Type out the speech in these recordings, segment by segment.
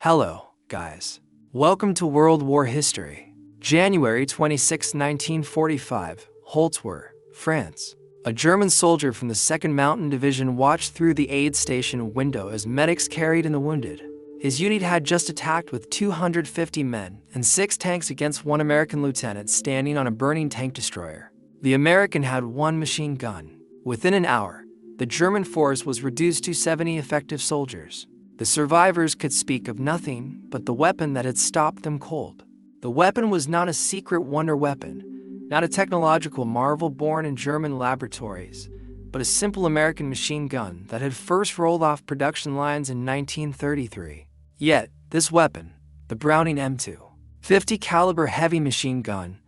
Hello, guys. Welcome to World War History. January 26, 1945, Holtzwar, France. A German soldier from the 2nd Mountain Division watched through the aid station window as medics carried in the wounded. His unit had just attacked with 250 men and 6 tanks against one American lieutenant standing on a burning tank destroyer. The American had 1 machine gun. Within an hour, the German force was reduced to 70 effective soldiers. The survivors could speak of nothing but the weapon that had stopped them cold. The weapon was not a secret wonder weapon, not a technological marvel born in German laboratories, but a simple American machine gun that had first rolled off production lines in 1933. Yet, this weapon, the Browning M2, 50 caliber heavy machine gun,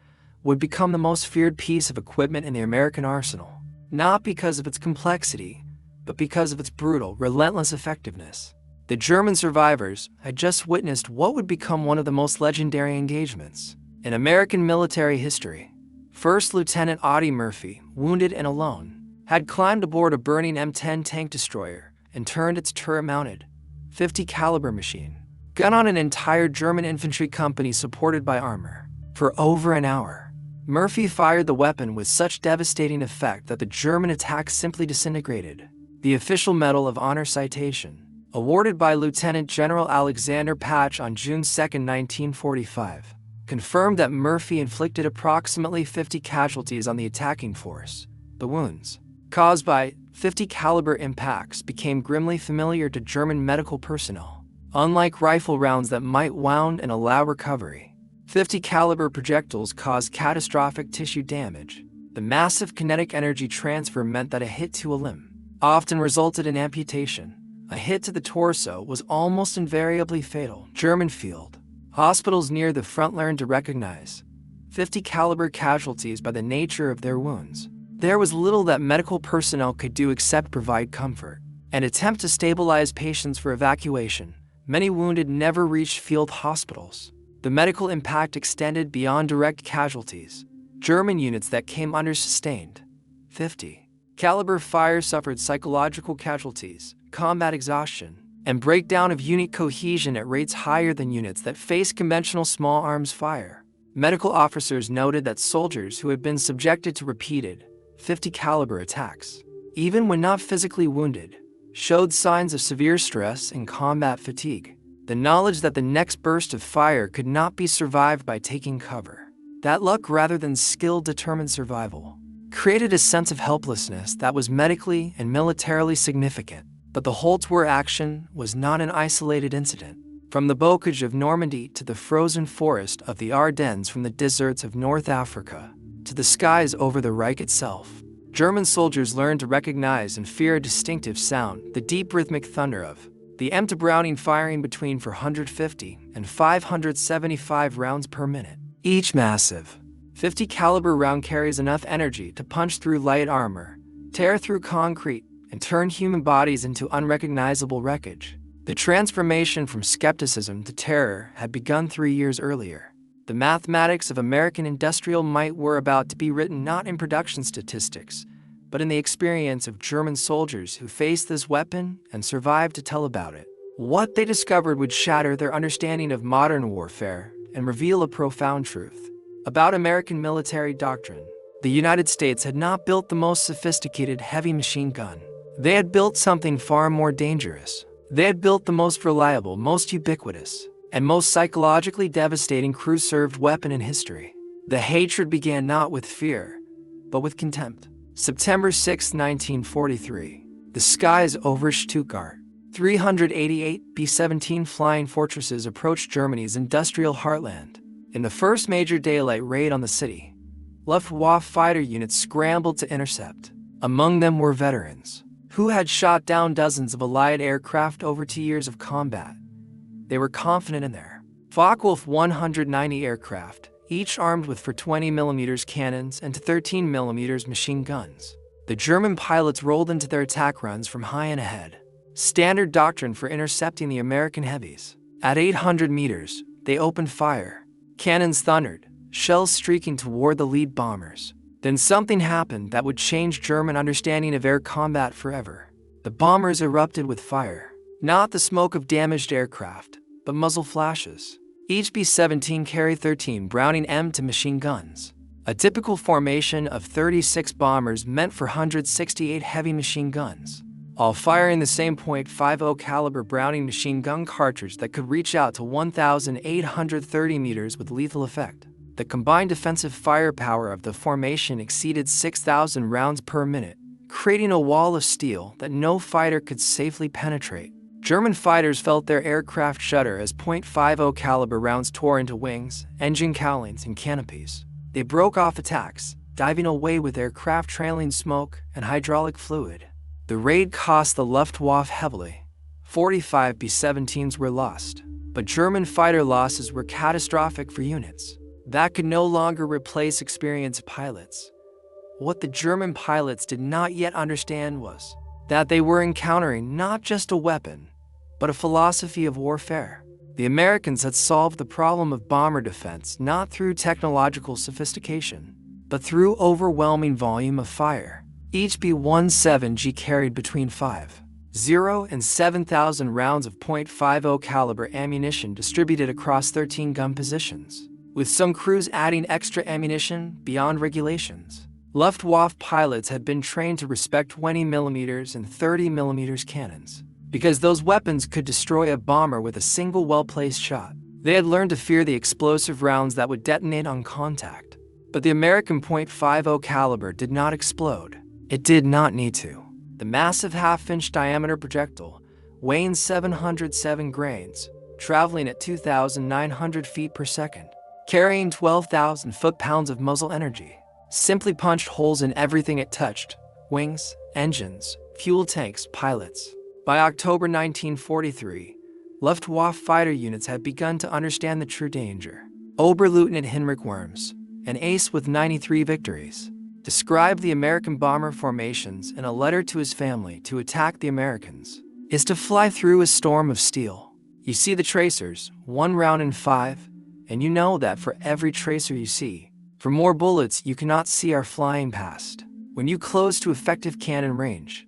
would become the most feared piece of equipment in the American arsenal, not because of its complexity, but because of its brutal, relentless effectiveness. The German survivors had just witnessed what would become one of the most legendary engagements in American military history. First Lieutenant Audie Murphy, wounded and alone, had climbed aboard a burning M10 tank destroyer and turned its turret-mounted, 50 caliber machine gun on an entire German infantry company supported by armor. For over an hour, Murphy fired the weapon with such devastating effect that the German attack simply disintegrated. The official Medal of Honor citation, awarded by Lieutenant General Alexander Patch on June 2, 1945, confirmed that Murphy inflicted approximately 50 casualties on the attacking force. The wounds, caused by 50 caliber impacts, became grimly familiar to German medical personnel. Unlike rifle rounds that might wound and allow recovery, 50 caliber projectiles caused catastrophic tissue damage. The massive kinetic energy transfer meant that a hit to a limb often resulted in amputation. A hit to the torso was almost invariably fatal. German field hospitals near the front learned to recognize 50 caliber casualties by the nature of their wounds. There was little that medical personnel could do except provide comfort and attempt to stabilize patients for evacuation. Many wounded never reached field hospitals. The medical impact extended beyond direct casualties. German units that came under sustained 50 caliber fire suffered psychological casualties, combat exhaustion, and breakdown of unit cohesion at rates higher than units that face conventional small arms fire. Medical officers noted that soldiers who had been subjected to repeated 50 caliber attacks, even when not physically wounded, showed signs of severe stress and combat fatigue. The knowledge that the next burst of fire could not be survived by taking cover, that luck rather than skill determined survival, created a sense of helplessness that was medically and militarily significant. But the Holtzwar action was not an isolated incident. From the bocage of Normandy to the frozen forest of the Ardennes, from the deserts of North Africa to the skies over the Reich itself, German soldiers learned to recognize and fear a distinctive sound, the deep rhythmic thunder of the M2 Browning, firing between 450 and 575 rounds per minute. Each massive 50 caliber round carries enough energy to punch through light armor, tear through concrete, and turn human bodies into unrecognizable wreckage. The transformation from skepticism to terror had begun 3 years earlier. The mathematics of American industrial might were about to be written not in production statistics, but in the experience of German soldiers who faced this weapon and survived to tell about it. What they discovered would shatter their understanding of modern warfare and reveal a profound truth about American military doctrine. The United States had not built the most sophisticated heavy machine gun. They had built something far more dangerous. They had built the most reliable, most ubiquitous, and most psychologically devastating crew-served weapon in history. The hatred began not with fear, but with contempt. September 6, 1943. The skies over Stuttgart. 388 B-17 flying fortresses approached Germany's industrial heartland. In the first major daylight raid on the city, Luftwaffe fighter units scrambled to intercept. Among them were veterans who had shot down dozens of Allied aircraft over 2 years of combat. They were confident in their Focke-Wulf 190 aircraft, each armed with 20mm cannons and 13mm machine guns. The German pilots rolled into their attack runs from high and ahead, standard doctrine for intercepting the American heavies. At 800 meters, they opened fire. Cannons thundered, shells streaking toward the lead bombers. Then something happened that would change German understanding of air combat forever. The bombers erupted with fire. Not the smoke of damaged aircraft, but muzzle flashes. Each B-17 carried 13 Browning M2 machine guns. A typical formation of 36 bombers meant for 168 heavy machine guns, all firing the same .50 caliber Browning machine gun cartridge that could reach out to 1,830 meters with lethal effect. The combined defensive firepower of the formation exceeded 6,000 rounds per minute, creating a wall of steel that no fighter could safely penetrate. German fighters felt their aircraft shudder as .50 caliber rounds tore into wings, engine cowlings, and canopies. They broke off attacks, diving away with aircraft trailing smoke and hydraulic fluid. The raid cost the Luftwaffe heavily. 45 B-17s were lost, but German fighter losses were catastrophic for units that could no longer replace experienced pilots. What the German pilots did not yet understand was that they were encountering not just a weapon, but a philosophy of warfare. The Americans had solved the problem of bomber defense not through technological sophistication, but through overwhelming volume of fire. Each B-17G carried between 5,000 and 7,000 rounds of .50 caliber ammunition distributed across 13 gun positions, with some crews adding extra ammunition beyond regulations. Luftwaffe pilots had been trained to respect 20mm and 30mm cannons, because those weapons could destroy a bomber with a single well-placed shot. They had learned to fear the explosive rounds that would detonate on contact. But the American .50 caliber did not explode. It did not need to. The massive half-inch diameter projectile, weighing 707 grains, traveling at 2,900 feet per second, carrying 12,000 foot-pounds of muzzle energy, simply punched holes in everything it touched: wings, engines, fuel tanks, pilots. By October 1943, Luftwaffe fighter units had begun to understand the true danger. Oberleutnant Heinrich Worms, an ace with 93 victories, described the American bomber formations in a letter to his family. To attack the Americans is to fly through a storm of steel. You see the tracers, 1 round in 5, and you know that for every tracer you see, for more bullets you cannot see are flying past. When you close to effective cannon range,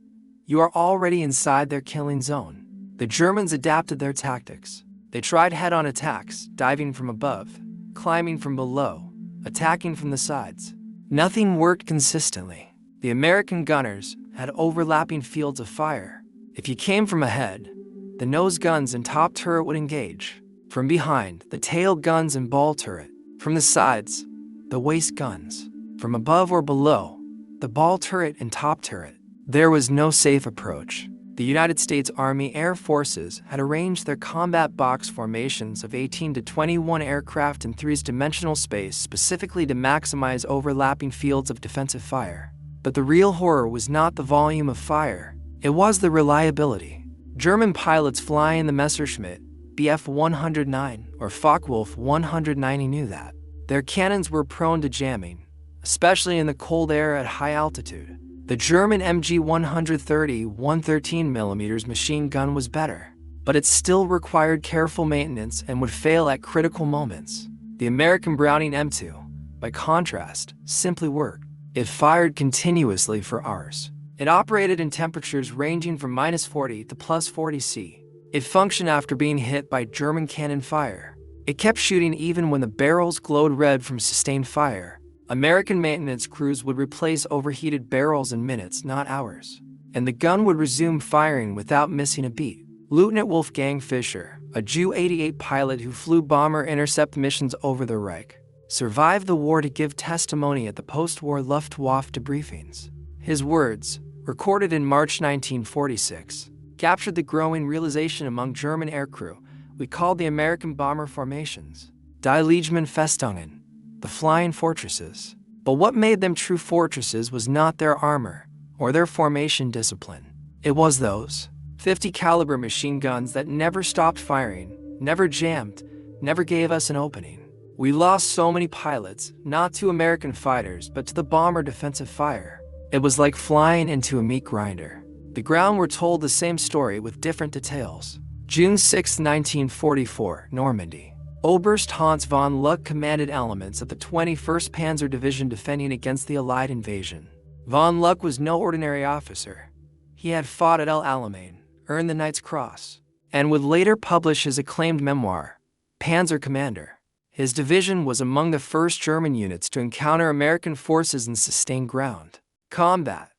you are already inside their killing zone. The Germans adapted their tactics. They tried head-on attacks, diving from above, climbing from below, attacking from the sides. Nothing worked consistently. The American gunners had overlapping fields of fire. If you came from ahead, the nose guns and top turret would engage. From behind, the tail guns and ball turret. From the sides, the waist guns. From above or below, the ball turret and top turret. There was no safe approach. The United States Army Air Forces had arranged their combat box formations of 18 to 21 aircraft in three-dimensional space specifically to maximize overlapping fields of defensive fire. But the real horror was not the volume of fire, it was the reliability. German pilots flying the Messerschmitt, Bf 109, or Focke-Wulf 190 knew that. Their cannons were prone to jamming, especially in the cold air at high altitude. The German MG 130 113mm machine gun was better, but it still required careful maintenance and would fail at critical moments. The American Browning M2, by contrast, simply worked. It fired continuously for hours. It operated in temperatures ranging from -40 to +40 C. It functioned after being hit by German cannon fire. It kept shooting even when the barrels glowed red from sustained fire. American maintenance crews would replace overheated barrels in minutes, not hours, and the gun would resume firing without missing a beat. Lieutenant Wolfgang Fischer, a Ju-88 pilot who flew bomber intercept missions over the Reich, survived the war to give testimony at the post-war Luftwaffe debriefings. His words, recorded in March 1946, captured the growing realization among German aircrew we called the American bomber formations Die Legionen Festungen, the flying fortresses. But what made them true fortresses was not their armor or their formation discipline. It was those 50 caliber machine guns that never stopped firing, never jammed, never gave us an opening. We lost so many pilots, not to American fighters, but to the bomber defensive fire. It was like flying into a meat grinder. The ground were told the same story with different details. June 6, 1944, Normandy. Oberst Hans von Luck commanded elements of the 21st Panzer Division defending against the Allied invasion. Von Luck was no ordinary officer. He had fought at El Alamein, earned the Knight's Cross, and would later publish his acclaimed memoir, Panzer Commander. His division was among the first German units to encounter American forces in sustained ground combat.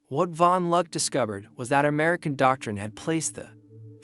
What von Luck discovered was that American doctrine had placed the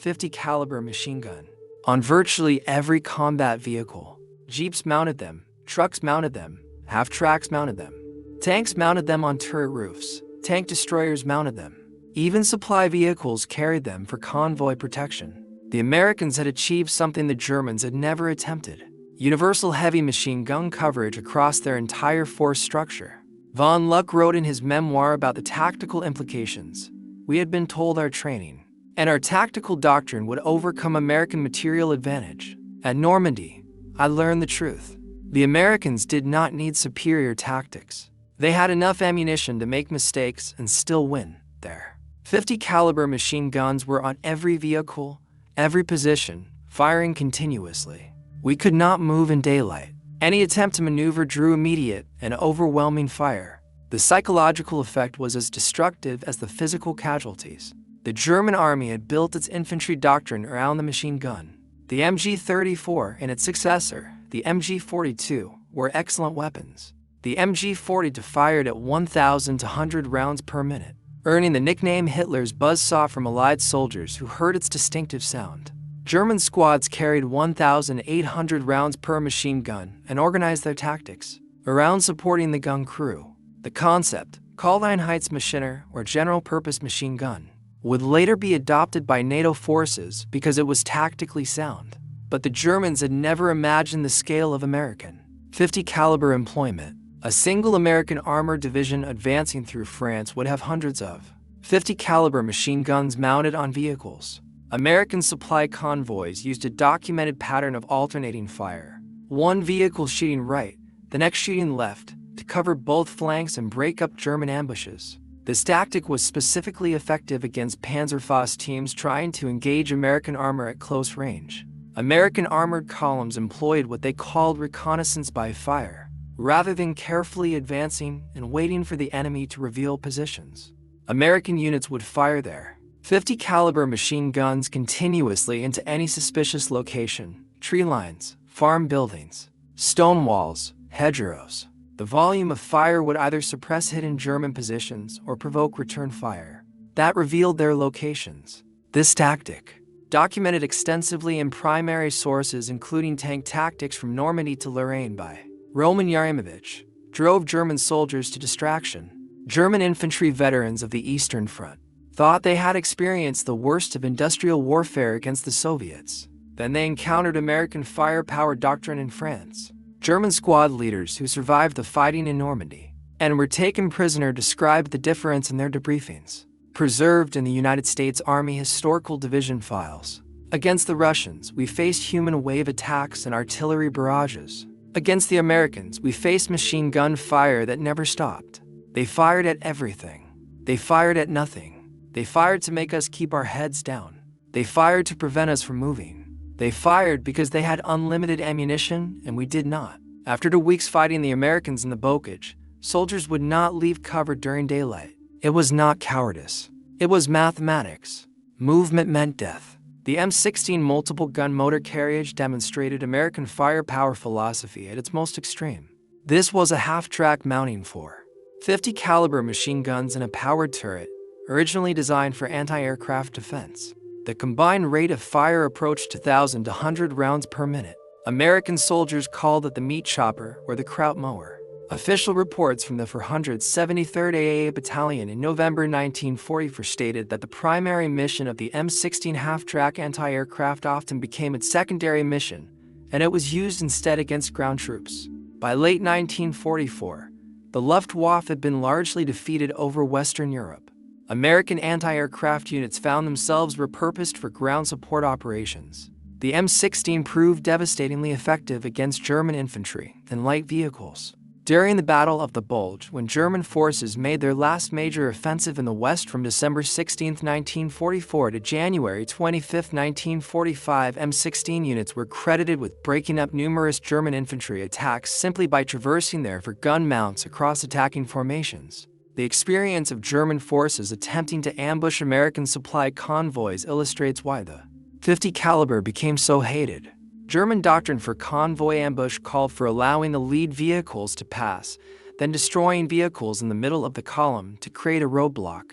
50 caliber machine gun on virtually every combat vehicle. Jeeps mounted them, trucks mounted them, half-tracks mounted them, tanks mounted them on turret roofs, tank destroyers mounted them. Even supply vehicles carried them for convoy protection. The Americans had achieved something the Germans had never attempted: universal heavy machine gun coverage across their entire force structure. Von Luck wrote in his memoir about the tactical implications. We had been told our training and our tactical doctrine would overcome American material advantage. At Normandy, I learned the truth. The Americans did not need superior tactics. They had enough ammunition to make mistakes and still win. Their 50 caliber machine guns were on every vehicle, every position, firing continuously. We could not move in daylight. Any attempt to maneuver drew immediate and overwhelming fire. The psychological effect was as destructive as the physical casualties. The German army had built its infantry doctrine around the machine gun. The MG-34 and its successor, the MG-42, were excellent weapons. The MG-42 fired at 1,200 rounds per minute, earning the nickname Hitler's buzzsaw from Allied soldiers who heard its distinctive sound. German squads carried 1,800 rounds per machine gun and organized their tactics around supporting the gun crew. The concept, called Einheitsmaschine or general-purpose machine gun, would later be adopted by NATO forces because it was tactically sound. But the Germans had never imagined the scale of American 50 caliber employment. A single American armored division advancing through France would have hundreds of 50 caliber machine guns mounted on vehicles. American supply convoys used a documented pattern of alternating fire, one vehicle shooting right, the next shooting left, to cover both flanks and break up German ambushes. This tactic was specifically effective against Panzerfaust teams trying to engage American armor at close range. American armored columns employed what they called reconnaissance by fire, rather than carefully advancing and waiting for the enemy to reveal positions. American units would fire their 50 caliber machine guns continuously into any suspicious location: tree lines, farm buildings, stone walls, hedgerows. The volume of fire would either suppress hidden German positions or provoke return fire that revealed their locations. This tactic, documented extensively in primary sources including tank tactics from Normandy to Lorraine by Roman Yaremowicz, drove German soldiers to distraction. German infantry veterans of the Eastern Front thought they had experienced the worst of industrial warfare against the Soviets. Then they encountered American firepower doctrine in France. German squad leaders who survived the fighting in Normandy and were taken prisoner described the difference in their debriefings, preserved in the United States Army Historical Division files. Against the Russians, we faced human wave attacks and artillery barrages. Against the Americans, we faced machine gun fire that never stopped. They fired at everything. They fired at nothing. They fired to make us keep our heads down. They fired to prevent us from moving. They fired because they had unlimited ammunition and we did not. After 2 weeks fighting the Americans in the Bocage, soldiers would not leave cover during daylight. It was not cowardice. It was mathematics. Movement meant death. The M16 multiple gun motor carriage demonstrated American firepower philosophy at its most extreme. This was a half-track mounting for 50 caliber machine guns and a powered turret, originally designed for anti-aircraft defense. The combined rate of fire approached 1,100 rounds per minute. American soldiers called it the meat chopper or the kraut mower. Official reports from the 473rd AAA Battalion in November 1944 stated that the primary mission of the M16 half-track anti-aircraft often became its secondary mission, and it was used instead against ground troops. By late 1944, the Luftwaffe had been largely defeated over Western Europe. American anti-aircraft units found themselves repurposed for ground support operations. The M16 proved devastatingly effective against German infantry and light vehicles. During the Battle of the Bulge, when German forces made their last major offensive in the West from December 16, 1944 to January 25, 1945, M16 units were credited with breaking up numerous German infantry attacks simply by traversing there for gun mounts across attacking formations. The experience of German forces attempting to ambush American supply convoys illustrates why the .50 caliber became so hated. German doctrine for convoy ambush called for allowing the lead vehicles to pass, then destroying vehicles in the middle of the column to create a roadblock,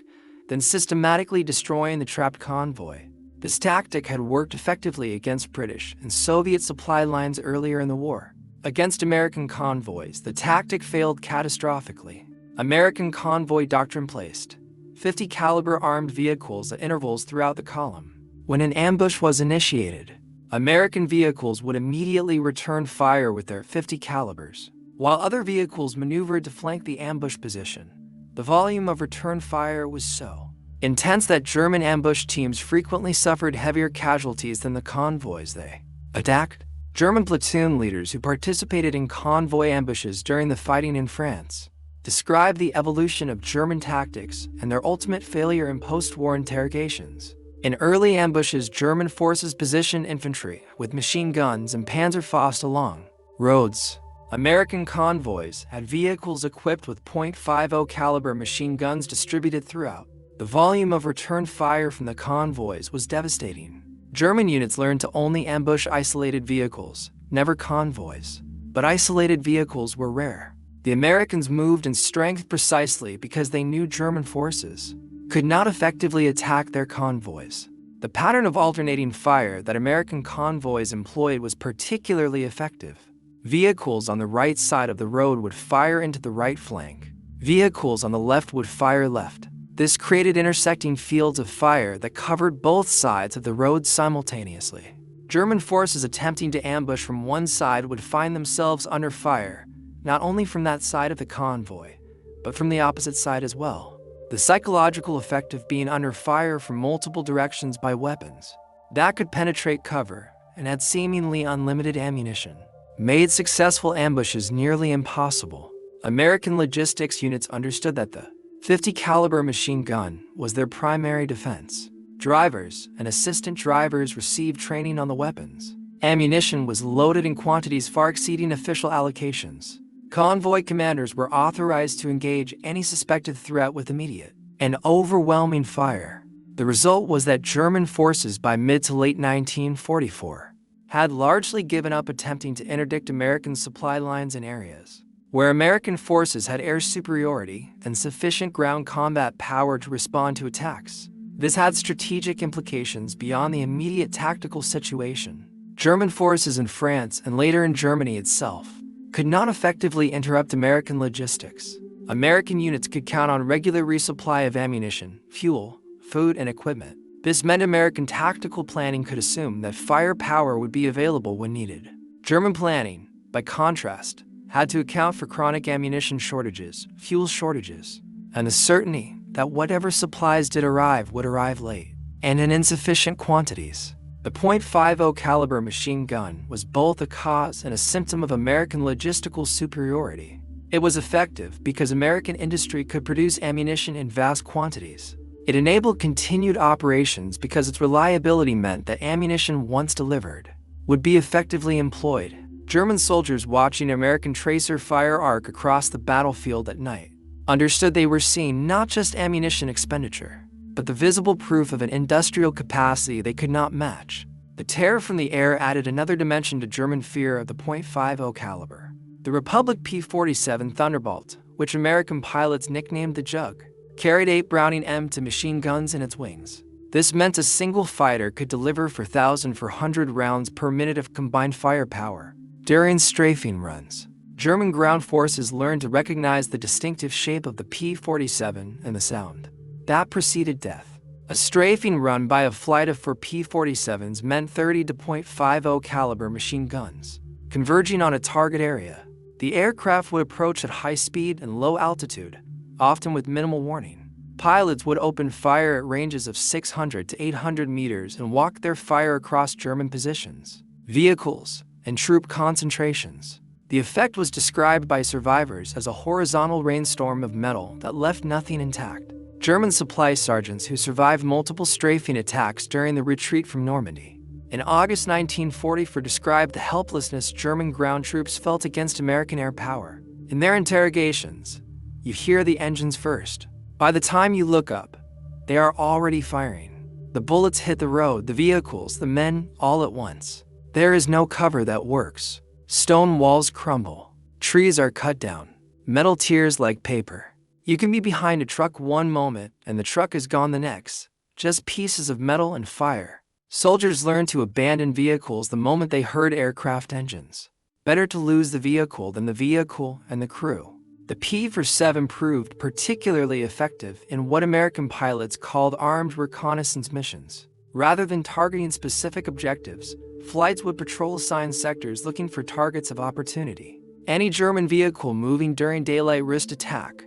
then systematically destroying the trapped convoy. This tactic had worked effectively against British and Soviet supply lines earlier in the war. Against American convoys, the tactic failed catastrophically. American convoy doctrine placed .50 caliber armed vehicles at intervals throughout the column. When an ambush was initiated, American vehicles would immediately return fire with their .50 calibers, while other vehicles maneuvered to flank the ambush position. The volume of return fire was so intense that German ambush teams frequently suffered heavier casualties than the convoys they attacked. German platoon leaders who participated in convoy ambushes during the fighting in France described the evolution of German tactics and their ultimate failure in post-war interrogations. In early ambushes, German forces positioned infantry with machine guns and Panzerfaust along roads. American convoys had vehicles equipped with .50 caliber machine guns distributed throughout. The volume of return fire from the convoys was devastating. German units learned to only ambush isolated vehicles, never convoys. But isolated vehicles were rare. The Americans moved in strength precisely because they knew German forces could not effectively attack their convoys. The pattern of alternating fire that American convoys employed was particularly effective. Vehicles on the right side of the road would fire into the right flank. Vehicles on the left would fire left. This created intersecting fields of fire that covered both sides of the road simultaneously. German forces attempting to ambush from one side would find themselves under fire, not only from that side of the convoy, but from the opposite side as well. The psychological effect of being under fire from multiple directions by weapons that could penetrate cover and had seemingly unlimited ammunition made successful ambushes nearly impossible. American logistics units understood that the .50 caliber machine gun was their primary defense. Drivers and assistant drivers received training on the weapons. Ammunition was loaded in quantities far exceeding official allocations. Convoy commanders were authorized to engage any suspected threat with immediate and overwhelming fire. The result was that German forces by mid to late 1944 had largely given up attempting to interdict American supply lines in areas where American forces had air superiority and sufficient ground combat power to respond to attacks. This had strategic implications beyond the immediate tactical situation. German forces in France and later in Germany itself could not effectively interrupt American logistics. American units could count on regular resupply of ammunition, fuel, food, and equipment. This meant American tactical planning could assume that firepower would be available when needed. German planning, by contrast, had to account for chronic ammunition shortages, fuel shortages, and the certainty that whatever supplies did arrive would arrive late and in insufficient quantities. The .50 caliber machine gun was both a cause and a symptom of American logistical superiority. It was effective because American industry could produce ammunition in vast quantities. It enabled continued operations because its reliability meant that ammunition once delivered would be effectively employed. German soldiers watching American tracer fire arc across the battlefield at night understood they were seeing not just ammunition expenditure, but the visible proof of an industrial capacity they could not match. The terror from the air added another dimension to German fear of the .50 caliber. The Republic P-47 Thunderbolt, which American pilots nicknamed the Jug, carried 8 Browning M2 machine guns in its wings. This meant a single fighter could deliver 4,400 rounds per minute of combined firepower. During strafing runs, German ground forces learned to recognize the distinctive shape of the P-47 and the sound that preceded death. A strafing run by a flight of 4 P-47s meant 30 to .50 caliber machine guns converging on a target area. The aircraft would approach at high speed and low altitude, often with minimal warning. Pilots would open fire at ranges of 600 to 800 meters and walk their fire across German positions, vehicles, and troop concentrations. The effect was described by survivors as a horizontal rainstorm of metal that left nothing intact. German supply sergeants who survived multiple strafing attacks during the retreat from Normandy in August 1944 described the helplessness German ground troops felt against American air power. In their interrogations, you hear the engines first. By the time you look up, they are already firing. The bullets hit the road, the vehicles, the men, all at once. There is no cover that works. Stone walls crumble. Trees are cut down. Metal tears like paper. You can be behind a truck one moment, and the truck is gone the next. Just pieces of metal and fire. Soldiers learned to abandon vehicles the moment they heard aircraft engines. Better to lose the vehicle than the vehicle and the crew. The P-47 proved particularly effective in what American pilots called armed reconnaissance missions. Rather than targeting specific objectives, flights would patrol assigned sectors looking for targets of opportunity. Any German vehicle moving during daylight risked attack.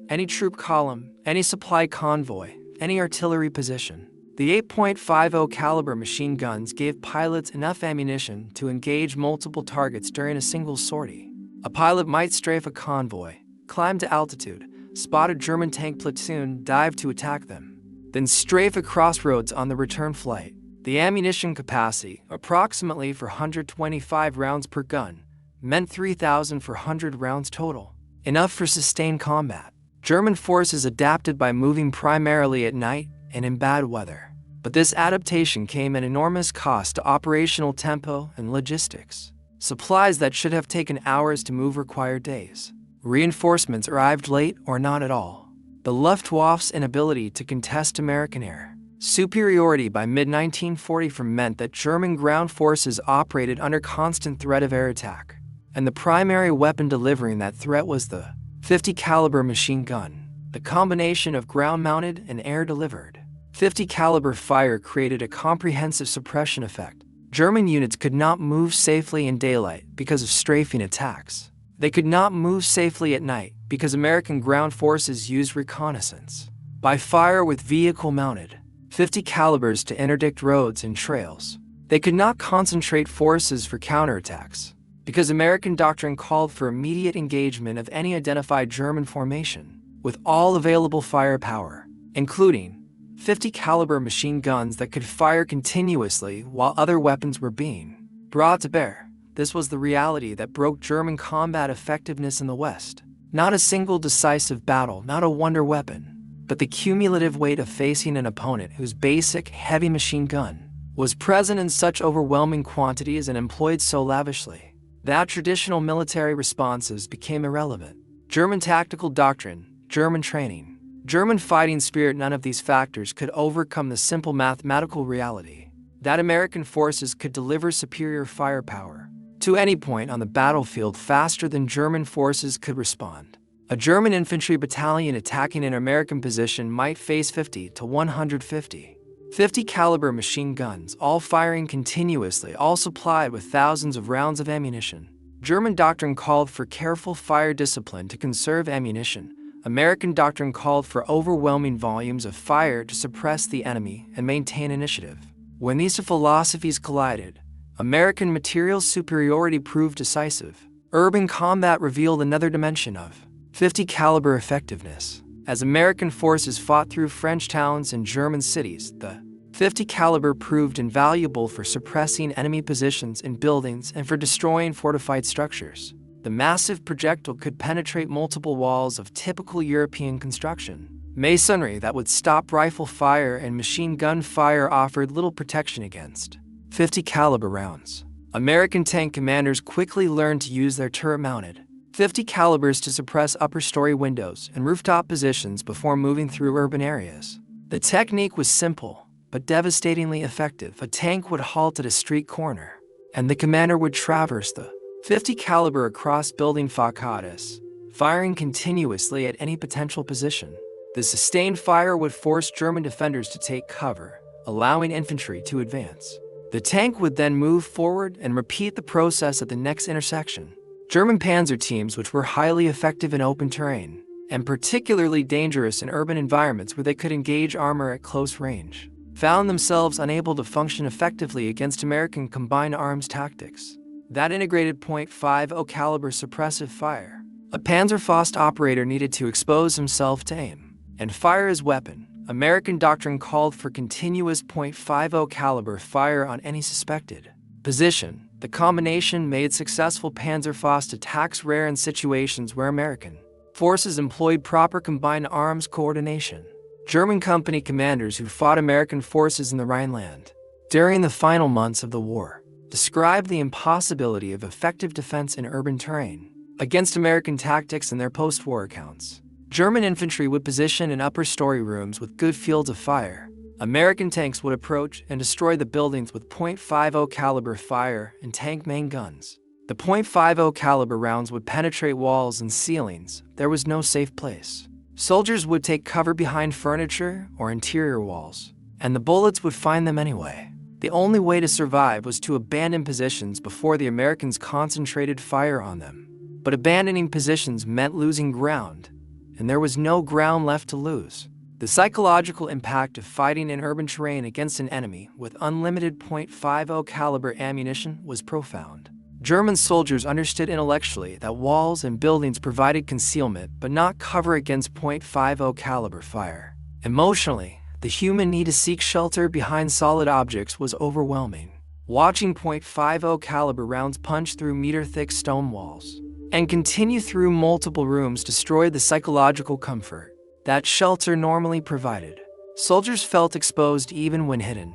Any troop column, any supply convoy, any artillery position. The 8.50 caliber machine guns gave pilots enough ammunition to engage multiple targets during a single sortie. A pilot might strafe a convoy, climb to altitude, spot a German tank platoon, dive to attack them, then strafe a crossroads on the return flight. The ammunition capacity, approximately for 125 rounds per gun, meant 3,400 rounds total, enough for sustained combat. German forces adapted by moving primarily at night and in bad weather. But this adaptation came at enormous cost to operational tempo and logistics. Supplies that should have taken hours to move required days. Reinforcements arrived late or not at all. The Luftwaffe's inability to contest American air superiority by mid-1944 meant that German ground forces operated under constant threat of air attack, and the primary weapon delivering that threat was the 50 caliber machine gun. The combination of ground-mounted and air-delivered 50 caliber fire created a comprehensive suppression effect. German units could not move safely in daylight because of strafing attacks. They could not move safely at night because American ground forces used reconnaissance. By fire with vehicle-mounted 50 calibers to interdict roads and trails. They could not concentrate forces for counterattacks because American doctrine called for immediate engagement of any identified German formation with all available firepower, including 50 caliber machine guns that could fire continuously while other weapons were being brought to bear. This was the reality that broke German combat effectiveness in the West. Not a single decisive battle, not a wonder weapon, but the cumulative weight of facing an opponent whose basic, heavy machine gun was present in such overwhelming quantities and employed so lavishly that traditional military responses became irrelevant. German tactical doctrine, German training, German fighting spirit, none of these factors could overcome the simple mathematical reality that American forces could deliver superior firepower to any point on the battlefield faster than German forces could respond. A German infantry battalion attacking an American position might face 50 to 150 50 caliber machine guns, all firing continuously, all supplied with thousands of rounds of ammunition. German doctrine called for careful fire discipline to conserve ammunition. American doctrine called for overwhelming volumes of fire to suppress the enemy and maintain initiative. When these two philosophies collided, American material superiority proved decisive. Urban combat revealed another dimension of 50 caliber effectiveness. As American forces fought through French towns and German cities, the 50 caliber proved invaluable for suppressing enemy positions in buildings and for destroying fortified structures. The massive projectile could penetrate multiple walls of typical European construction. Masonry that would stop rifle fire and machine gun fire offered little protection against 50 caliber rounds. American tank commanders quickly learned to use their turret-mounted 50 calibers to suppress upper-story windows and rooftop positions before moving through urban areas. The technique was simple, but devastatingly effective. A tank would halt at a street corner, and the commander would traverse the 50 caliber across building facades, firing continuously at any potential position. The sustained fire would force German defenders to take cover, allowing infantry to advance. The tank would then move forward and repeat the process at the next intersection. German panzer teams, which were highly effective in open terrain and particularly dangerous in urban environments where they could engage armor at close range, found themselves unable to function effectively against American combined arms tactics that integrated .50 caliber suppressive fire. A Panzerfaust operator needed to expose himself to aim and fire his weapon. American doctrine called for continuous .50 caliber fire on any suspected position. The combination made successful Panzerfaust attacks rare in situations where American forces employed proper combined arms coordination. German company commanders who fought American forces in the Rhineland during the final months of the war described the impossibility of effective defense in urban terrain against American tactics in their post-war accounts. German infantry would position in upper-story rooms with good fields of fire. American tanks would approach and destroy the buildings with .50 caliber fire and tank main guns. The .50 caliber rounds would penetrate walls and ceilings. There was no safe place. Soldiers would take cover behind furniture or interior walls, and the bullets would find them anyway. The only way to survive was to abandon positions before the Americans concentrated fire on them. But abandoning positions meant losing ground, and there was no ground left to lose. The psychological impact of fighting in urban terrain against an enemy with unlimited .50 caliber ammunition was profound. German soldiers understood intellectually that walls and buildings provided concealment but not cover against .50 caliber fire. Emotionally, the human need to seek shelter behind solid objects was overwhelming. Watching .50 caliber rounds punch through meter-thick stone walls and continue through multiple rooms destroyed the psychological comfort that shelter normally provided. Soldiers felt exposed even when hidden,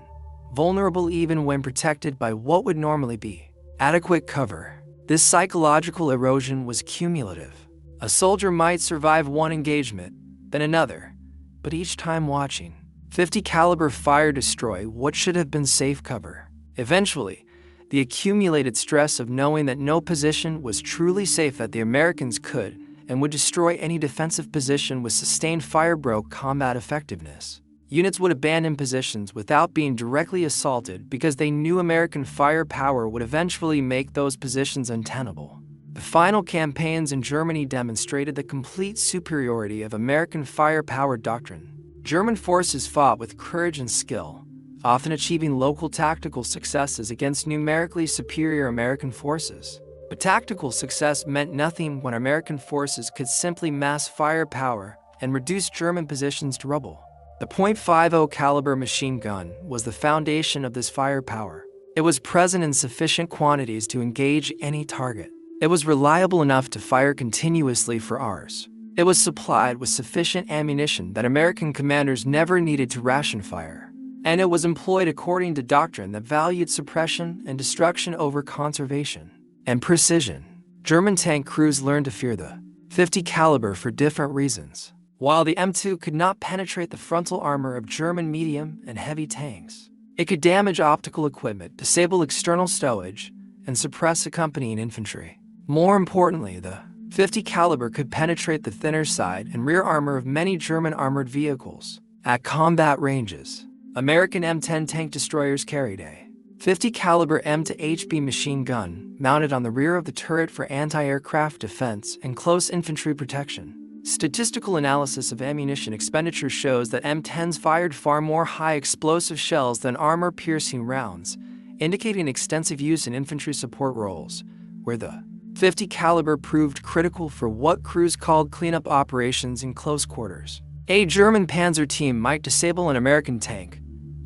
vulnerable even when protected by what would normally be adequate cover. This psychological erosion was cumulative. A soldier might survive one engagement, then another, but each time watching .50 caliber fire destroy what should have been safe cover. Eventually, the accumulated stress of knowing that no position was truly safe that the Americans could and would destroy any defensive position with sustained fire broke combat effectiveness. Units would abandon positions without being directly assaulted because they knew American firepower would eventually make those positions untenable. The final campaigns in Germany demonstrated the complete superiority of American firepower doctrine. German forces fought with courage and skill, often achieving local tactical successes against numerically superior American forces. But tactical success meant nothing when American forces could simply mass firepower and reduce German positions to rubble. The .50 caliber machine gun was the foundation of this firepower. It was present in sufficient quantities to engage any target. It was reliable enough to fire continuously for hours. It was supplied with sufficient ammunition that American commanders never needed to ration fire. And it was employed according to doctrine that valued suppression and destruction over conservation and precision. German tank crews learned to fear the .50 caliber for different reasons. While the M2 could not penetrate the frontal armor of German medium and heavy tanks, it could damage optical equipment, disable external stowage, and suppress accompanying infantry. More importantly, the .50 caliber could penetrate the thinner side and rear armor of many German armored vehicles. At combat ranges, American M10 tank destroyers carried a .50 caliber M2HB machine gun mounted on the rear of the turret for anti-aircraft defense and close infantry protection. Statistical analysis of ammunition expenditure shows that M10s fired far more high-explosive shells than armor-piercing rounds, indicating extensive use in infantry support roles, where the .50 caliber proved critical for what crews called cleanup operations in close quarters. A German panzer team might disable an American tank,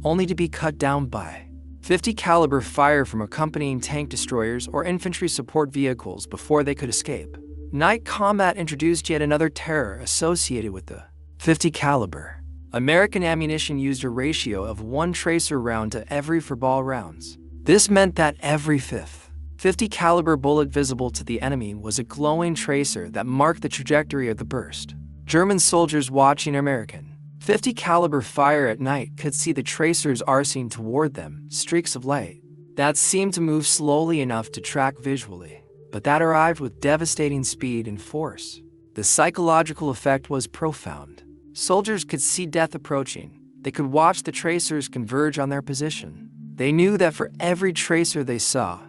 only to be cut down by .50 caliber fire from accompanying tank destroyers or infantry support vehicles before they could escape. Night combat introduced yet another terror associated with the .50 caliber. American ammunition used a ratio of 1 tracer round to every 4 ball rounds. This meant that every 5th .50 caliber bullet visible to the enemy was a glowing tracer that marked the trajectory of the burst. German soldiers watching American .50 caliber fire at night could see the tracers arcing toward them, streaks of light that seemed to move slowly enough to track visually, but that arrived with devastating speed and force. The psychological effect was profound. Soldiers could see death approaching. They could watch the tracers converge on their position. They knew that for every tracer they saw,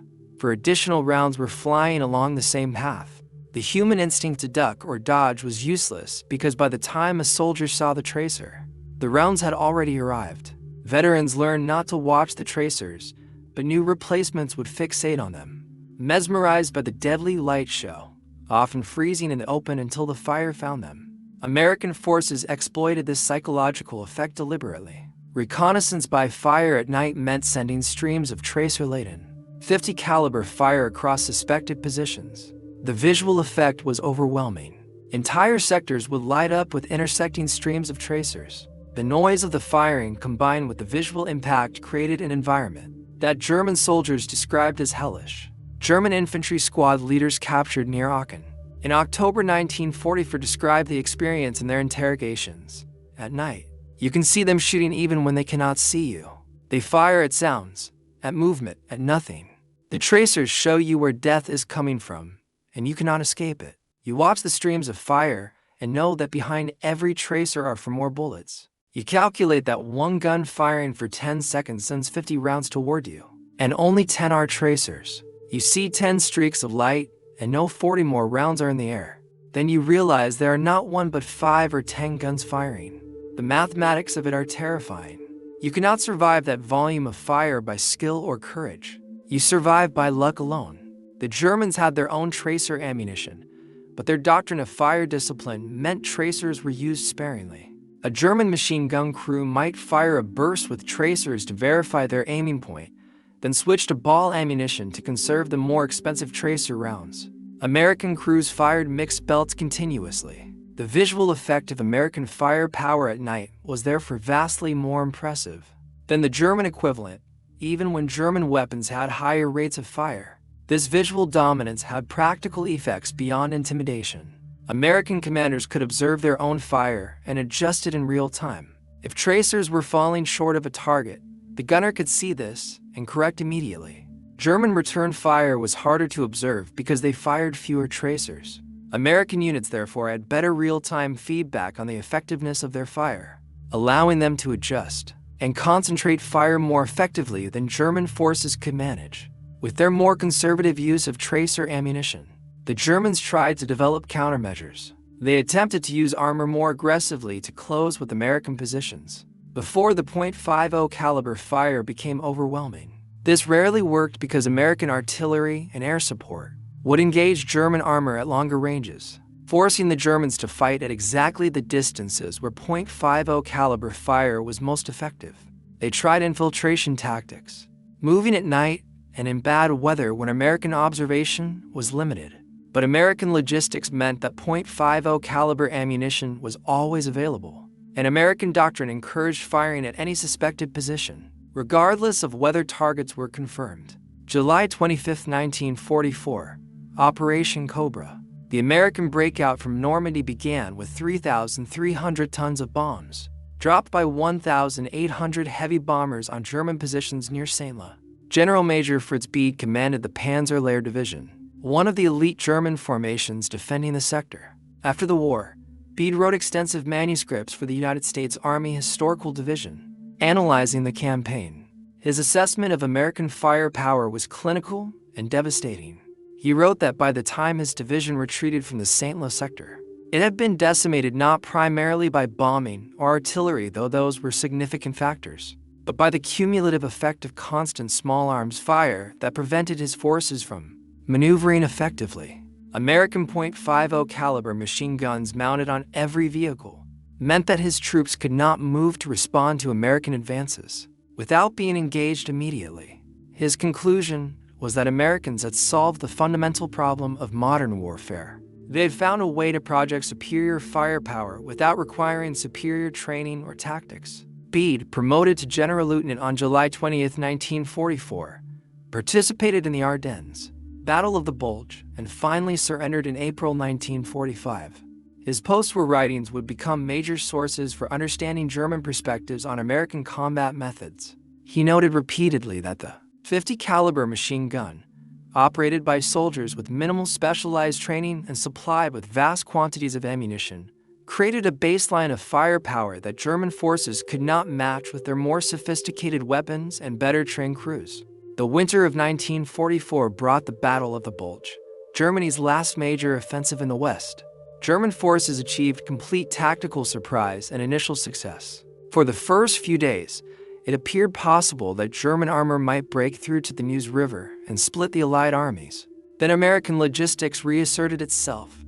additional rounds were flying along the same path. The human instinct to duck or dodge was useless because by the time a soldier saw the tracer, the rounds had already arrived. Veterans learned not to watch the tracers, but knew replacements would fixate on them. Mesmerized by the deadly light show, often freezing in the open until the fire found them. American forces exploited this psychological effect deliberately. Reconnaissance by fire at night meant sending streams of tracer-laden .50 caliber fire across suspected positions. The visual effect was overwhelming. Entire sectors would light up with intersecting streams of tracers. The noise of the firing combined with the visual impact created an environment that German soldiers described as hellish. German infantry squad leaders captured near Aachen in October 1944 described the experience in their interrogations. At night, you can see them shooting even when they cannot see you. They fire at sounds, at movement, at nothing. The tracers show you where death is coming from, and you cannot escape it. You watch the streams of fire and know that behind every tracer are for more bullets. You calculate that one gun firing for 10 seconds sends 50 rounds toward you, and only 10 are tracers. You see 10 streaks of light and know 40 more rounds are in the air. Then you realize there are not 1 but 5 or 10 guns firing. The mathematics of it are terrifying. You cannot survive that volume of fire by skill or courage. You survive by luck alone. The Germans had their own tracer ammunition, but their doctrine of fire discipline meant tracers were used sparingly. A German machine gun crew might fire a burst with tracers to verify their aiming point, then switch to ball ammunition to conserve the more expensive tracer rounds. American crews fired mixed belts continuously. The visual effect of American firepower at night was therefore vastly more impressive than the German equivalent, even when German weapons had higher rates of fire. This visual dominance had practical effects beyond intimidation. American commanders could observe their own fire and adjust it in real time. If tracers were falling short of a target, the gunner could see this and correct immediately. German return fire was harder to observe because they fired fewer tracers. American units therefore had better real-time feedback on the effectiveness of their fire, allowing them to adjust and concentrate fire more effectively than German forces could manage. With their more conservative use of tracer ammunition, the Germans tried to develop countermeasures. They attempted to use armor more aggressively to close with American positions before the .50 caliber fire became overwhelming. This rarely worked because American artillery and air support would engage German armor at longer ranges, forcing the Germans to fight at exactly the distances where .50 caliber fire was most effective. They tried infiltration tactics, moving at night and in bad weather when American observation was limited. But American logistics meant that .50 caliber ammunition was always available, and American doctrine encouraged firing at any suspected position, regardless of whether targets were confirmed. July 25, 1944, Operation Cobra. The American breakout from Normandy began with 3,300 tons of bombs, dropped by 1,800 heavy bombers on German positions near Saint-Lô. General Major Fritz Bede commanded the Panzer Lehr Division, one of the elite German formations defending the sector. After the war, Bede wrote extensive manuscripts for the United States Army Historical Division, analyzing the campaign. His assessment of American firepower was clinical and devastating. He wrote that by the time his division retreated from the Saint-Lô sector, it had been decimated not primarily by bombing or artillery, though those were significant factors, but by the cumulative effect of constant small arms fire that prevented his forces from maneuvering effectively. American .50 caliber machine guns mounted on every vehicle meant that his troops could not move to respond to American advances without being engaged immediately. His conclusion was that Americans had solved the fundamental problem of modern warfare. They had found a way to project superior firepower without requiring superior training or tactics. Bede, promoted to General Lieutenant on July 20, 1944, participated in the Ardennes, Battle of the Bulge, and finally surrendered in April 1945. His post-war writings would become major sources for understanding German perspectives on American combat methods. He noted repeatedly that the .50 caliber machine gun, operated by soldiers with minimal specialized training and supplied with vast quantities of ammunition, created a baseline of firepower that German forces could not match with their more sophisticated weapons and better trained crews. The winter of 1944 brought the Battle of the Bulge, Germany's last major offensive in the West. German forces achieved complete tactical surprise and initial success. For the first few days, it appeared possible that German armor might break through to the Meuse River and split the Allied armies. Then American logistics reasserted itself,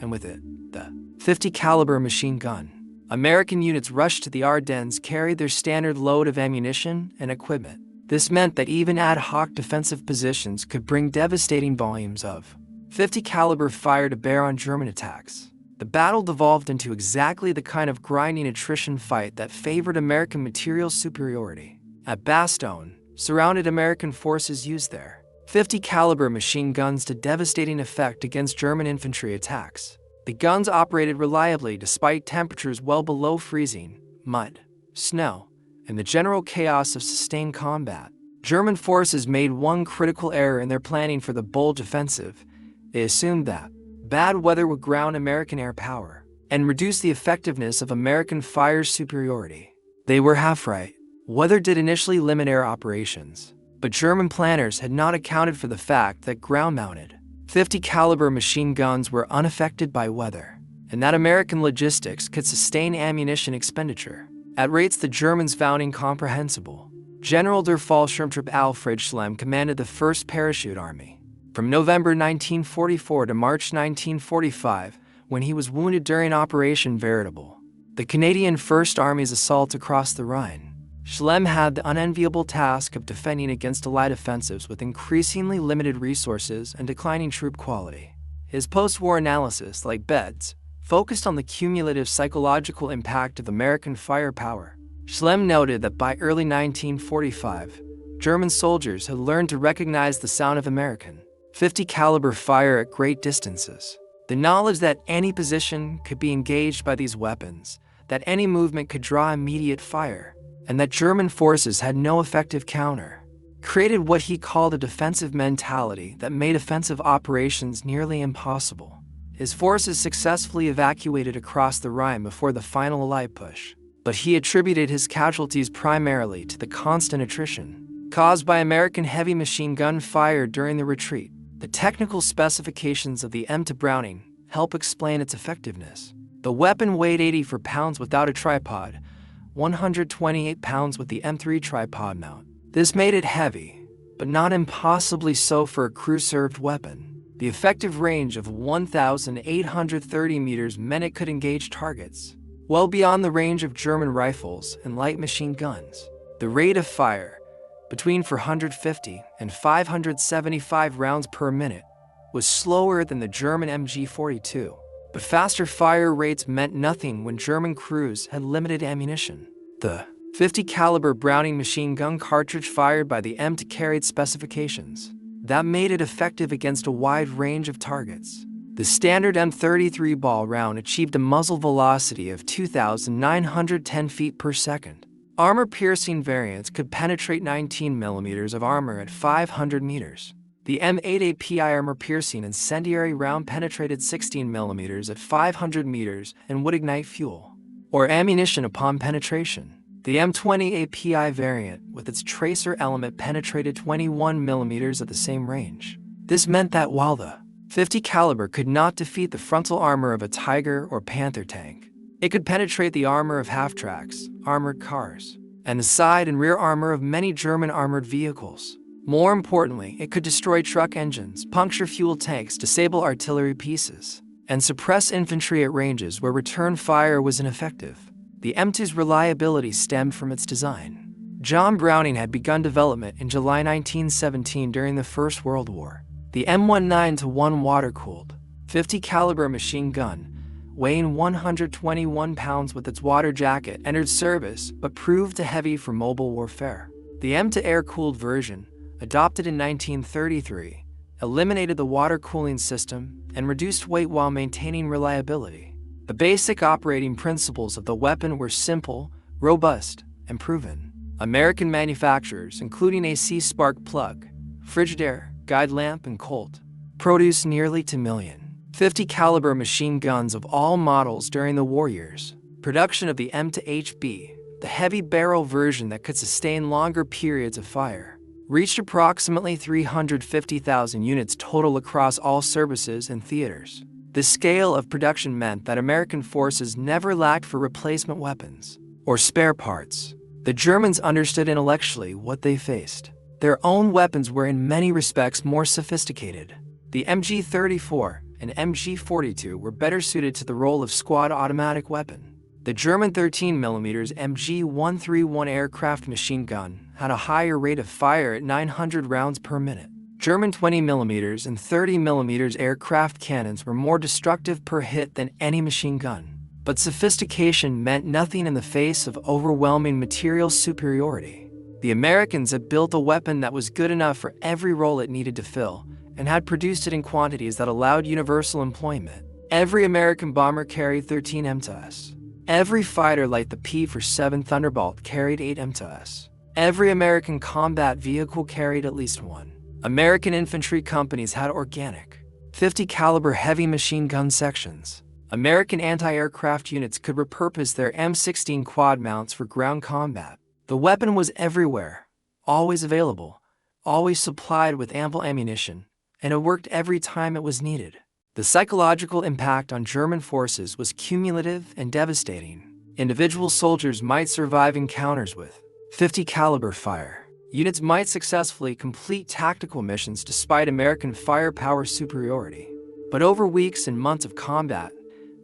and with it, the .50 caliber machine gun. American units rushed to the Ardennes, carried their standard load of ammunition and equipment. This meant that even ad hoc defensive positions could bring devastating volumes of .50 caliber fire to bear on German attacks. The battle devolved into exactly the kind of grinding attrition fight that favored American material superiority. At Bastogne, surrounded American forces used their .50 caliber machine guns to devastating effect against German infantry attacks. The guns operated reliably despite temperatures well below freezing, mud, snow, and the general chaos of sustained combat. German forces made one critical error in their planning for the bold offensive. They assumed that bad weather would ground American air power and reduce the effectiveness of American fire superiority. They were half right. Weather did initially limit air operations, but German planners had not accounted for the fact that ground-mounted .50 caliber machine guns were unaffected by weather, and that American logistics could sustain ammunition expenditure at rates the Germans found incomprehensible. General der Fallschirmtruppe Alfred Schlemm commanded the 1st Parachute Army from November 1944 to March 1945, when he was wounded during Operation Veritable, the Canadian First Army's assault across the Rhine. Schlemm had the unenviable task of defending against Allied offensives with increasingly limited resources and declining troop quality. His post-war analysis, like Bed's, focused on the cumulative psychological impact of American firepower. Schlemm noted that by early 1945, German soldiers had learned to recognize the sound of American .50 caliber fire at great distances. The knowledge that any position could be engaged by these weapons, that any movement could draw immediate fire, and that German forces had no effective counter, created what he called a defensive mentality that made offensive operations nearly impossible. His forces successfully evacuated across the Rhine before the final Allied push, but he attributed his casualties primarily to the constant attrition caused by American heavy machine gun fire during the retreat. The technical specifications of the M2 Browning help explain its effectiveness. The weapon weighed 84 pounds without a tripod, 128 pounds with the M3 tripod mount. This made it heavy, but not impossibly so for a crew-served weapon. The effective range of 1,830 meters meant it could engage targets well beyond the range of German rifles and light machine guns. The rate of fire, between 450 and 575 rounds per minute, was slower than the German MG-42. But faster fire rates meant nothing when German crews had limited ammunition. The .50 caliber Browning machine gun cartridge fired by the M2 carried specifications that made it effective against a wide range of targets. The standard M33 ball round achieved a muzzle velocity of 2,910 feet per second. Armor-piercing variants could penetrate 19 millimeters of armor at 500 meters. The M88PI armor-piercing incendiary round penetrated 16 millimeters at 500 meters and would ignite fuel or ammunition upon penetration. The M20API variant, with its tracer element, penetrated 21 millimeters at the same range. This meant that while the .50 caliber could not defeat the frontal armor of a Tiger or Panther tank, it could penetrate the armor of half-tracks, armored cars, and the side and rear armor of many German armored vehicles. More importantly, it could destroy truck engines, puncture fuel tanks, disable artillery pieces, and suppress infantry at ranges where return fire was ineffective. The M2's reliability stemmed from its design. John Browning had begun development in July 1917 during the First World War. The M19-1 water-cooled .50 caliber machine gun, weighing 121 pounds with its water jacket, entered service but proved too heavy for mobile warfare. The M2 air-cooled version, adopted in 1933, eliminated the water cooling system and reduced weight while maintaining reliability. The basic operating principles of the weapon were simple, robust, and proven. American manufacturers, including AC spark plug, Frigidaire, Guide Lamp, and Colt, produced nearly 2 million .50 caliber machine guns of all models during the war years. Production of the M2HB, the heavy barrel version that could sustain longer periods of fire, reached approximately 350,000 units total across all services and theaters. The scale of production meant that American forces never lacked for replacement weapons or spare parts. The Germans understood intellectually what they faced. Their own weapons were in many respects more sophisticated. The MG-34 and MG-42 were better suited to the role of squad automatic weapon. The German 13mm MG-131 aircraft machine gun had a higher rate of fire at 900 rounds per minute. German 20mm and 30mm aircraft cannons were more destructive per hit than any machine gun. But sophistication meant nothing in the face of overwhelming material superiority. The Americans had built a weapon that was good enough for every role it needed to fill, and had produced it in quantities that allowed universal employment. Every American bomber carried 13 MTOS. Every fighter like the P-47 Thunderbolt carried 8 MTOS. Every American combat vehicle carried at least one. American infantry companies had organic, 50 caliber heavy machine gun sections. American anti-aircraft units could repurpose their M16 quad mounts for ground combat. The weapon was everywhere, always available, always supplied with ample ammunition, and it worked every time it was needed. The psychological impact on German forces was cumulative and devastating. Individual soldiers might survive encounters with 50 caliber fire. Units might successfully complete tactical missions despite American firepower superiority. But over weeks and months of combat,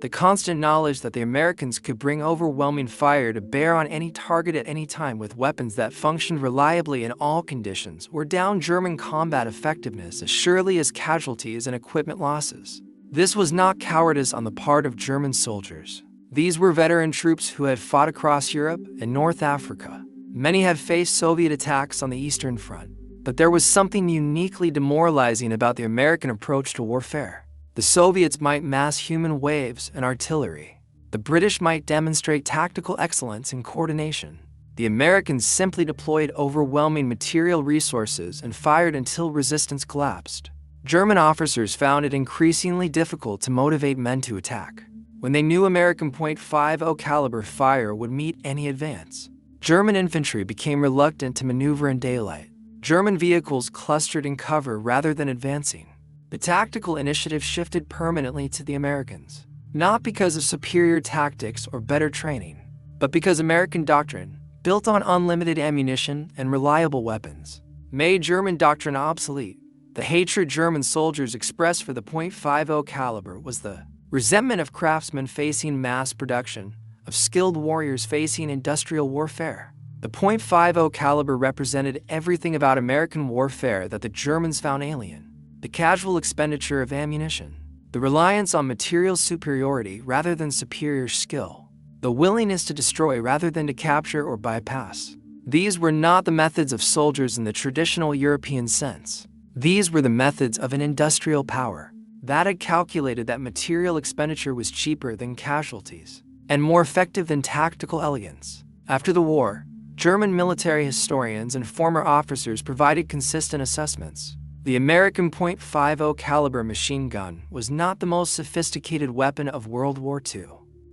the constant knowledge that the Americans could bring overwhelming fire to bear on any target at any time with weapons that functioned reliably in all conditions wore down German combat effectiveness as surely as casualties and equipment losses. This was not cowardice on the part of German soldiers. These were veteran troops who had fought across Europe and North Africa. Many had faced Soviet attacks on the Eastern Front, but there was something uniquely demoralizing about the American approach to warfare. The Soviets might mass human waves and artillery. The British might demonstrate tactical excellence and coordination. The Americans simply deployed overwhelming material resources and fired until resistance collapsed. German officers found it increasingly difficult to motivate men to attack. When they knew American .50 caliber fire would meet any advance, German infantry became reluctant to maneuver in daylight. German vehicles clustered in cover rather than advancing. The tactical initiative shifted permanently to the Americans, not because of superior tactics or better training, but because American doctrine, built on unlimited ammunition and reliable weapons, made German doctrine obsolete. The hatred German soldiers expressed for the .50 caliber was the resentment of craftsmen facing mass production, of skilled warriors facing industrial warfare. The .50 caliber represented everything about American warfare that the Germans found alien. The casual expenditure of ammunition, the reliance on material superiority rather than superior skill, the willingness to destroy rather than to capture or bypass. These were not the methods of soldiers in the traditional European sense. These were the methods of an industrial power that had calculated that material expenditure was cheaper than casualties and more effective than tactical elegance. After the war, German military historians and former officers provided consistent assessments. The American .50 caliber machine gun was not the most sophisticated weapon of World War II.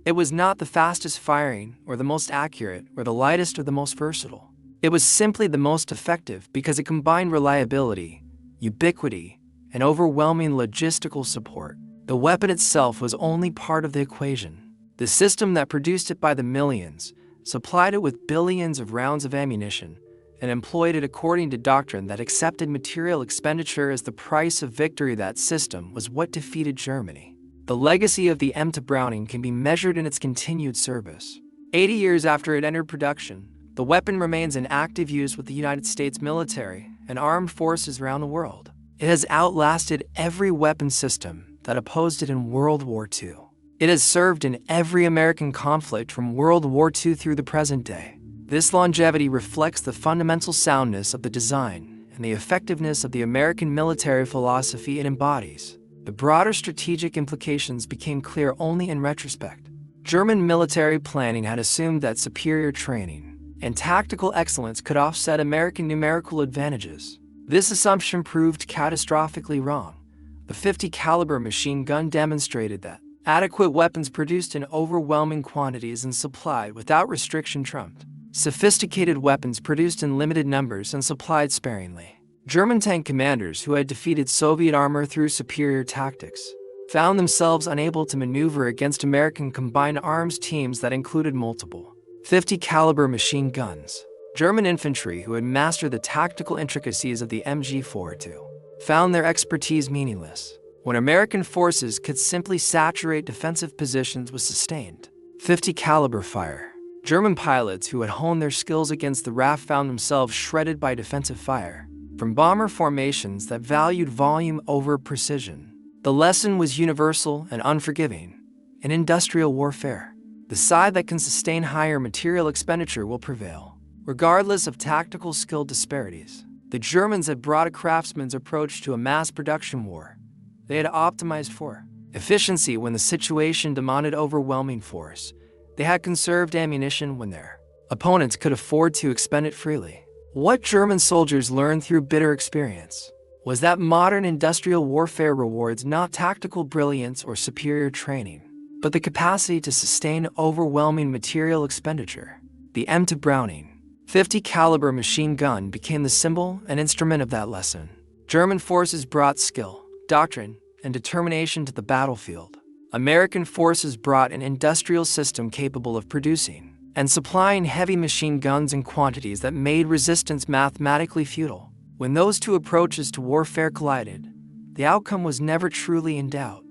It was not the fastest firing, or the most accurate, or the lightest, or the most versatile. It was simply the most effective because it combined reliability, ubiquity, and overwhelming logistical support. The weapon itself was only part of the equation. The system that produced it by the millions, supplied it with billions of rounds of ammunition, and employed it according to doctrine that accepted material expenditure as the price of victory. That system was what defeated Germany. The legacy of the M2 Browning can be measured in its continued service. 80 years after it entered production, the weapon remains in active use with the United States military and armed forces around the world. It has outlasted every weapon system that opposed it in World War II. It has served in every American conflict from World War II through the present day. This longevity reflects the fundamental soundness of the design and the effectiveness of the American military philosophy it embodies. The broader strategic implications became clear only in retrospect. German military planning had assumed that superior training and tactical excellence could offset American numerical advantages. This assumption proved catastrophically wrong. The .50 caliber machine gun demonstrated that adequate weapons produced in overwhelming quantities and supplied without restriction trumped sophisticated weapons produced in limited numbers and supplied sparingly. German tank commanders who had defeated Soviet armor through superior tactics found themselves unable to maneuver against American combined arms teams that included multiple .50 caliber machine guns. German infantry who had mastered the tactical intricacies of the MG42 found their expertise meaningless when American forces could simply saturate defensive positions with sustained .50 caliber fire. German pilots who had honed their skills against the RAF found themselves shredded by defensive fire. from bomber formations that valued volume over precision. The lesson was universal and unforgiving. In industrial warfare, the side that can sustain higher material expenditure will prevail, regardless of tactical skill disparities. The Germans had brought a craftsman's approach to a mass production war. They had optimized for efficiency when the situation demanded overwhelming force. They had conserved ammunition when their opponents could afford to expend it freely. What German soldiers learned through bitter experience was that modern industrial warfare rewards not tactical brilliance or superior training, but the capacity to sustain overwhelming material expenditure. The M2 Browning 50 caliber machine gun became the symbol and instrument of that lesson. German forces brought skill, doctrine, and determination to the battlefield. American forces brought an industrial system capable of producing and supplying heavy machine guns in quantities that made resistance mathematically futile. When those two approaches to warfare collided, the outcome was never truly in doubt.